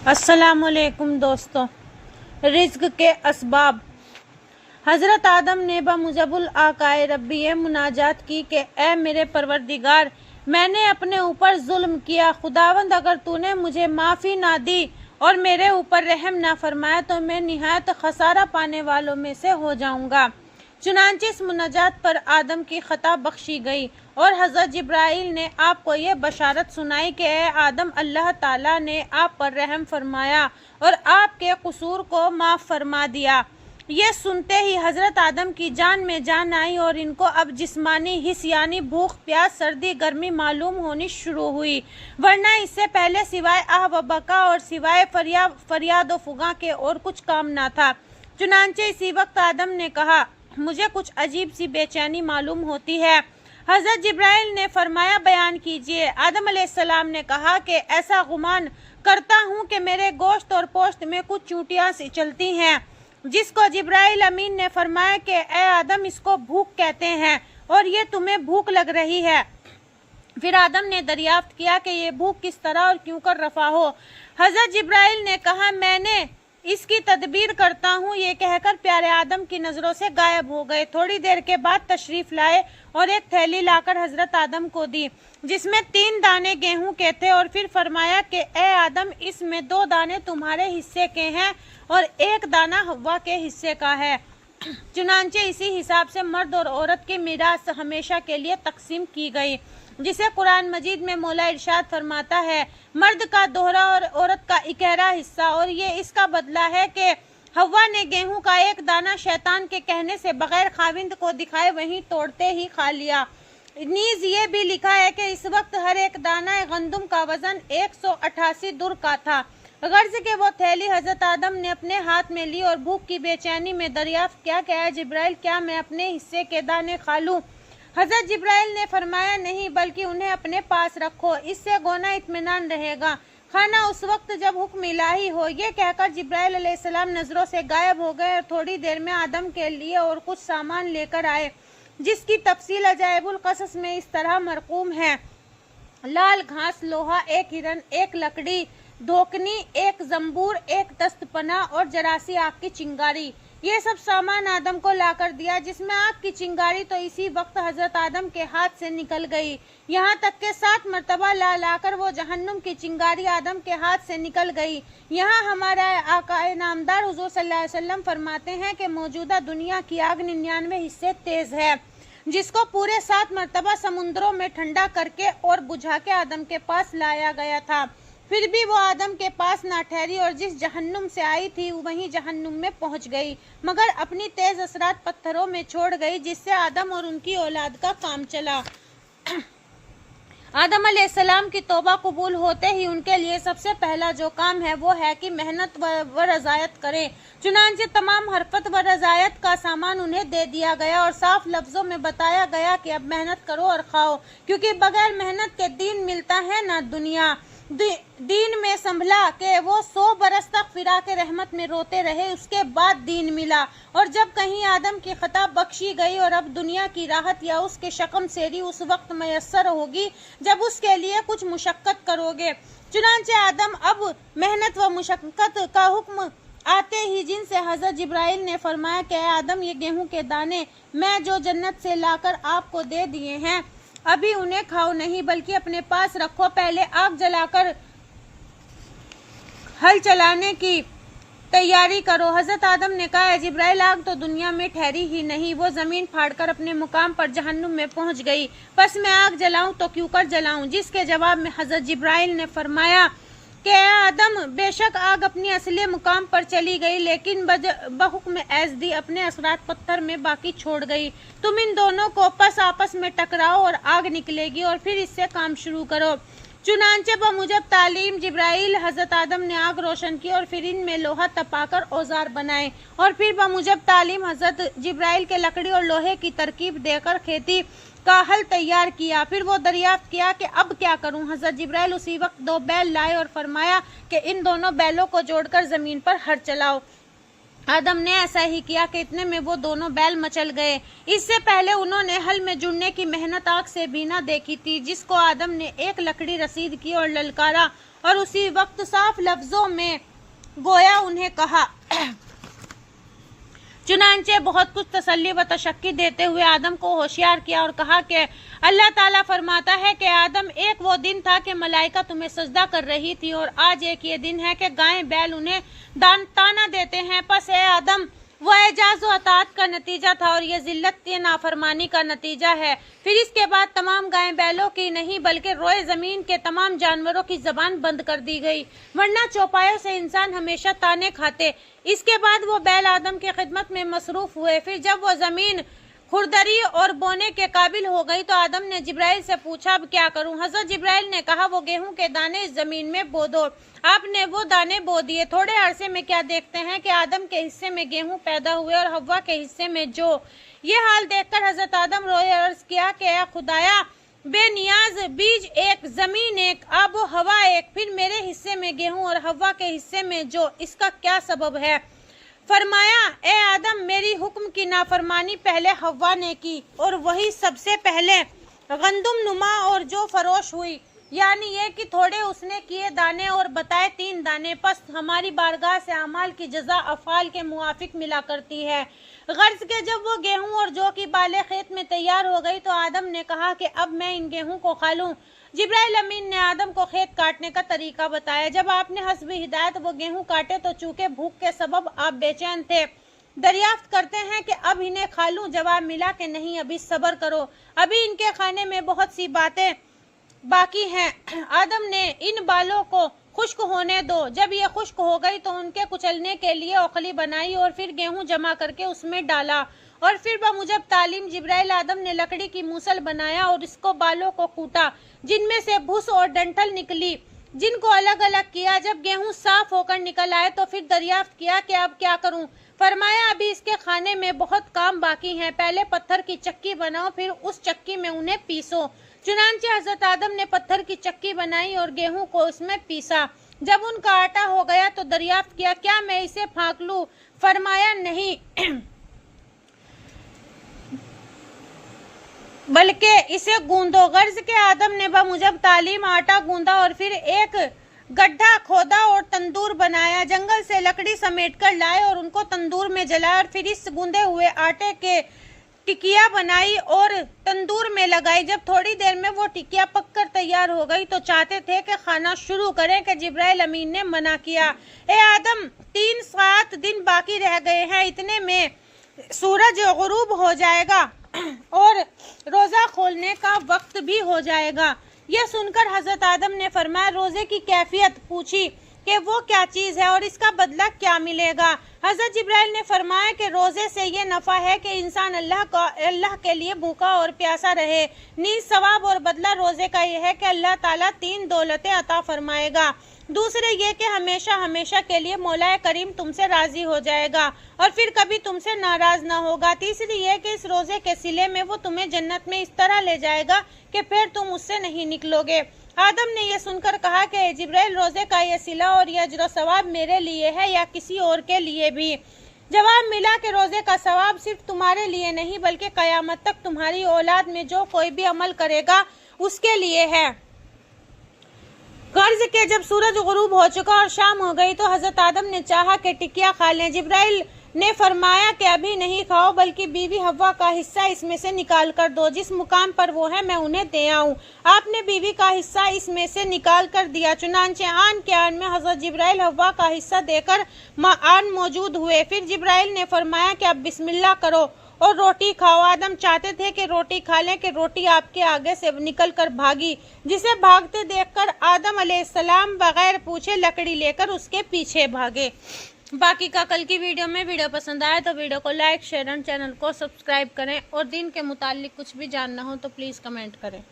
السلام علیکم دوستو۔ رزق کے اسباب۔ حضرت آدم نے بموجب الآقائے ربی مناجات کی کہ اے میرے پروردگار، میں نے اپنے اوپر ظلم کیا، خداوند اگر تو نے مجھے معافی نہ دی اور میرے اوپر رحم نہ فرمایا تو میں نہایت خسارہ پانے والوں میں سے ہو جاؤں گا۔ چنانچہ اس مناجات پر آدم کی خطا بخشی گئی اور حضرت جبرائیل نے آپ کو یہ بشارت سنائی کہ اے آدم، اللہ تعالیٰ نے آپ پر رحم فرمایا اور آپ کے قصور کو معاف فرما دیا۔ یہ سنتے ہی حضرت آدم کی جان میں جان آئی اور ان کو اب جسمانی حس یعنی بھوک پیاس سردی گرمی معلوم ہونی شروع ہوئی، ورنہ اس سے پہلے سوائے آہ و بکا اور سوائے فریاد و فغاں کے اور کچھ کام نہ تھا۔ چنانچہ اسی وقت آدم نے کہا، مجھے کچھ عجیب سی بے چینی معلوم ہوتی ہے۔ حضرت جبرائیل نے فرمایا، بیان کیجئے۔ آدم علیہ السلام نے کہا کہ ایسا گمان کرتا ہوں کہ میرے گوشت اور پوست میں کچھ چونٹیاں سی چلتی ہیں، جس کو جبرائیل امین نے فرمایا کہ اے آدم، اس کو بھوک کہتے ہیں اور یہ تمہیں بھوک لگ رہی ہے۔ پھر آدم نے دریافت کیا کہ یہ بھوک کس طرح اور کیوں کر رفع ہو۔ حضرت جبرائیل نے کہا، میں نے اس کی تدبیر کرتا ہوں۔ یہ کہہ کر پیارے آدم کی نظروں سے غائب ہو گئے۔ تھوڑی دیر کے بعد تشریف لائے اور ایک تھیلی لا کر حضرت آدم کو دی، جس میں 3 دانے گیہوں کے تھے، اور پھر فرمایا کہ اے آدم، اس میں 2 دانے تمہارے حصے کے ہیں اور 1 دانہ حوا کے حصے کا ہے۔ چنانچہ اسی حساب سے مرد اور عورت کی میراث ہمیشہ کے لیے تقسیم کی گئی، جسے قرآن مجید میں مولا ارشاد فرماتا ہے، مرد کا دوہرا اور عورت کا اکہرا حصہ، اور یہ اس کا بدلہ ہے کہ حوا نے گیہوں کا 1 دانہ شیطان کے کہنے سے بغیر خاوند کو دکھائے وہیں توڑتے ہی کھا لیا۔ نیز یہ بھی لکھا ہے کہ اس وقت ہر 1 دانہ گندم کا وزن 188 در کا تھا۔ غرض کہ وہ تھیلی حضرت آدم نے اپنے ہاتھ میں لی اور بھوک کی بے چینی میں دریافت کیا کہ اے جبرائیل، کیا میں اپنے حصے کے دانے کھا لوں؟ حضرت جبرائیل نے فرمایا، نہیں، بلکہ انہیں اپنے پاس رکھو، اس سے گونا اطمینان رہے گا، کھانا اس وقت جب حکم الہی ہو۔ یہ کہہ کر جبرائیل علیہ السلام نظروں سے غائب ہو گئے اور تھوڑی دیر میں آدم کے لیے اور کچھ سامان لے کر آئے، جس کی تفصیل عجائب القصص میں اس طرح مرقوم ہے: لال گھاس، لوہا، 1 ہرن، 1 لکڑی دھوکنی، 1 زنبور، 1 دست پناہ اور جراسی آگ کی چنگاری۔ یہ سب سامان آدم کو لا کر دیا، جس میں آگ کی چنگاری تو اسی وقت حضرت آدم کے ہاتھ سے نکل گئی، یہاں تک کہ 7 مرتبہ لا کر وہ جہنم کی چنگاری آدم کے ہاتھ سے نکل گئی۔ یہاں ہمارا آقا نامدار حضور صلی اللہ علیہ وسلم فرماتے ہیں کہ موجودہ دنیا کی آگ 99 حصے تیز ہے، جس کو پورے 7 مرتبہ سمندروں میں ٹھنڈا کر کے اور بجھا کے آدم کے پاس لایا گیا تھا، پھر بھی وہ آدم کے پاس نہ ٹھہری اور جس جہنم سے آئی تھی وہیں جہنم میں پہنچ گئی، مگر اپنی تیز اثرات پتھروں میں چھوڑ گئی، جس سے آدم اور ان کی اولاد کا کام چلا۔ آدم علیہ السلام کی توبہ قبول ہوتے ہی ان کے لیے سب سے پہلا جو کام ہے وہ ہے کہ محنت و رضایت کریں۔ چنانچہ تمام حرفت و رضایت کا سامان انہیں دے دیا گیا اور صاف لفظوں میں بتایا گیا کہ اب محنت کرو اور کھاؤ، کیونکہ بغیر محنت کے دین ملتا ہے نہ دنیا۔ دین میں سنبھلا کہ وہ 100 برس تک فراق رحمت میں روتے رہے، اس کے بعد دین ملا، اور جب کہیں آدم کی خطا بخشی گئی اور اب دنیا کی راحت یا اس کے شکم سیری اس وقت میسر ہوگی جب اس کے لیے کچھ مشقت کرو گے۔ چنانچہ آدم اب محنت و مشقت کا حکم آتے ہی جن سے حضرت جبرائیل نے فرمایا کہ اے آدم، یہ گیہوں کے دانے میں جو جنت سے لا کر آپ کو دے دیے ہیں، ابھی انہیں کھاؤ نہیں بلکہ اپنے پاس رکھو، پہلے آگ جلا کر ہل چلانے کی تیاری کرو۔ حضرت آدم نے کہا، اے جبرائیل، آگ تو دنیا میں ٹھہری ہی نہیں، وہ زمین پھاڑ کر اپنے مقام پر جہنم میں پہنچ گئی، پس میں آگ جلاؤں تو کیوں کر جلاؤں؟ جس کے جواب میں حضرت جبرائیل نے فرمایا کہ اے آدم، بے شک آگ اپنی اصلی مقام پر چلی گئی، لیکن بحکم ایزدی اپنے اثرات پتھر میں باقی چھوڑ گئی۔ تم ان دونوں کو پس آپس میں ٹکراؤ اور آگ نکلے گی، اور پھر اس سے کام شروع کرو۔ چنانچہ بموجب تعلیم جبرائیل حضرت آدم نے آگ روشن کی اور پھر ان میں لوہا تپا کر اوزار بنائے، اور پھر بموجب تعلیم حضرت جبرائیل کے لکڑی اور لوہے کی ترکیب دے کر کھیتی کا حل تیار کیا۔ پھر وہ دریافت کیا کہ اب کیا کروں؟ حضرت جبرائیل اسی وقت 2 بیل لائے اور فرمایا کہ ان دونوں بیلوں کو جوڑ کر زمین پر ہر چلاؤ۔ आदम ने ऐसा ही किया कि इतने में वो दोनों बैल मचल गए। इससे पहले उन्होंने हल में जुड़ने की मेहनत आग से भी न देखी थी, जिसको आदम ने एक लकड़ी रसीद की और ललकारा, और उसी वक्त साफ लफ्जों में गोया उन्हें कहा। चुनांचे बहुत कुछ तसल्ली व तशक्की देते हुए आदम को होशियार किया और कहा कि अल्लाह ताला फरमाता है कि आदम, एक वो दिन था कि मलाइका तुम्हें सजदा कर रही थी, और आज एक ये दिन है कि गायें बैल उन्हें ताना देते हैं। पस ए आदम, वो एजाज व अतात का नतीजा था और ये जिल्लत या नाफरमानी का नतीजा है। फिर इसके बाद तमाम गायें बैलों की नहीं बल्कि रोए जमीन के तमाम जानवरों की जबान बंद कर दी गई, वरना चौपायों से इंसान हमेशा ताने खाते। इसके बाद वो बैल आदम की खिदमत में मसरूफ हुए। फिर जब वो जमीन खुरदरी और बोने के काबिल हो गई तो आदम ने जिब्राइल से पूछा, अब क्या करूं? हजरत जिब्राइल ने कहा, वो गेहूं के दाने इस जमीन में बो दो। आपने वो दाने बो दिए। थोड़े अरसे में क्या देखते हैं कि आदम के हिस्से में गेहूं पैदा हुए और हव्वा के हिस्से में जौ। ये हाल देखकर हजरत आदम रोए, अर्ज किया कि ए खुदाया, बेनियाज बीज एक, जमीन एक, आबो हवा एक, फिर मेरे हिस्से में गेहूं और हव्वा के हिस्से में जौ, इसका क्या सबब है? फरमाया, ए आदम, मेरी हुक्म की नाफरमानी पहले हव्वा ने की और वही सबसे पहले गंदुम नुमा और जो फरोश हुई, यानी ये कि थोड़े उसने किए दाने और बताए 3 दाने। पस हमारी बारगाह से अमाल की जजा अफाल के मुआफिक मिला करती है। गर्ज के जब वो गेहूं और जौ की बालें खेत में तैयार हो गई तो आदम ने कहा कि अब मैं इन गेहूं को खा लूं। जिब्राइल अमीन ने आदम को खेत काटने का तरीका बताया। जब आपने हस्ब हिदायत वो गेहूं काटे तो चूंकि भूख के सबब आप बेचैन थे, दरियाफ्त करते हैं कि अब इन्हें खा लूं। जवाब मिला कि नहीं, अभी सब्र करो, अभी इनके खाने में बहुत सी बातें बाकी हैं। आदम ने इन बालों को खुश्क होने दो। जब ये खुश्क हो गई तो उनके कुचलने के लिए औखली बनाई और फिर गेहूं जमा करके उसमें डाला, और फिर बमुजब तालीम जिब्राइल आदम ने लकड़ी की मूसल बनाया और इसको बालों को कूटा, जिनमें से भूस और डंठल निकली, जिनको अलग अलग किया। जब गेहूं साफ होकर निकल आए तो फिर दरियाफ्त किया कि अब क्या करूं? फरमाया, अभी इसके खाने में बहुत काम बाकी है। पहले पत्थर की चक्की बनाओ, फिर उस चक्की में उन्हें पीसो। चुनांचे हजरत आदम ने पत्थर की चक्की बनाई और गेहूं को उसमें पीसा। जब उनका आटा हो गया तो दरियाफ्त किया, क्या मैं इसे फाँक लूं? फरमाया, नहीं बल्कि इसे गूंदो। गर्ज के आदम ने बमुजब तालीम आटा गूंदा और फिर एक गड्ढा खोदा और तंदूर बनाया। जंगल से लकड़ी समेटकर लाए और उनको तंदूर में जलाया और फिर इस गूंदे हुए आटे के टिकिया बनाई और तंदूर में लगाई। जब थोड़ी देर में वो टिकिया पककर तैयार हो गई तो चाहते थे कि खाना शुरू करें कि जिब्राइल अमीन ने मना किया। ए आदम, 3-7 दिन बाकी रह गए हैं, इतने में सूरज गुरूब हो जाएगा और रोजा खोलने का वक्त भी हो जाएगा। यह सुनकर हजरत आदम ने फरमाया, रोजे की कैफियत पूछी कि वो क्या चीज है और इसका बदला क्या मिलेगा? हजरत जिब्राइल ने फरमाया कि रोजे से ये नफा है कि इंसान अल्लाह के लिए भूखा और प्यासा रहे। नीज सवाब और बदला रोजे का यह है कि अल्लाह ताला 3 दौलतें अता फरमाएगा। दूसरे ये कि हमेशा हमेशा के लिए मौला करीम तुमसे राजी हो जाएगा और फिर कभी तुमसे नाराज ना होगा। तीसरी ये कि इस रोजे के सिले में वो तुम्हें जन्नत में इस तरह ले जाएगा कि फिर तुम उससे नहीं निकलोगे। आदम ने यह सुनकर कहा कि जिब्राइल, रोजे का ये सिला और यह अजर सवाब मेरे लिए है या किसी और के लिए भी? जवाब मिला कि रोजे का सवाब सिर्फ तुम्हारे लिए नहीं बल्कि कयामत तक तुम्हारी औलाद में जो कोई भी अमल करेगा उसके लिए है। गर्ज के जब सूरज गुरूब हो चुका और शाम हो गई तो हजरत आदम ने चाहा कि टिकिया खा लें। जिब्राइल ने फरमाया कि अभी नहीं खाओ बल्कि बीवी हव्वा का हिस्सा इसमें से निकाल कर दो, जिस मुकाम पर वो है मैं उन्हें दे आऊं। आपने बीवी का हिस्सा इसमें से निकाल कर दिया। चुनांचे आन के आन में हजरत जिब्राइल हव्वा का हिस्सा देकर आन मौजूद हुए। फिर जिब्राइल ने फरमाया कि अब बिस्मिल्लाह करो और रोटी खाओ। आदम चाहते थे कि रोटी खा लें कि रोटी आपके आगे से निकल कर भागी, जिसे भागते देखकर आदम अलैहिस्सलाम बगैर पूछे लकड़ी लेकर उसके पीछे भागे। बाकी का कल की वीडियो में। वीडियो पसंद आए तो वीडियो को लाइक, शेयर और चैनल को सब्सक्राइब करें और दीन के मुताल्लिक कुछ भी जानना हो तो प्लीज़ कमेंट करें।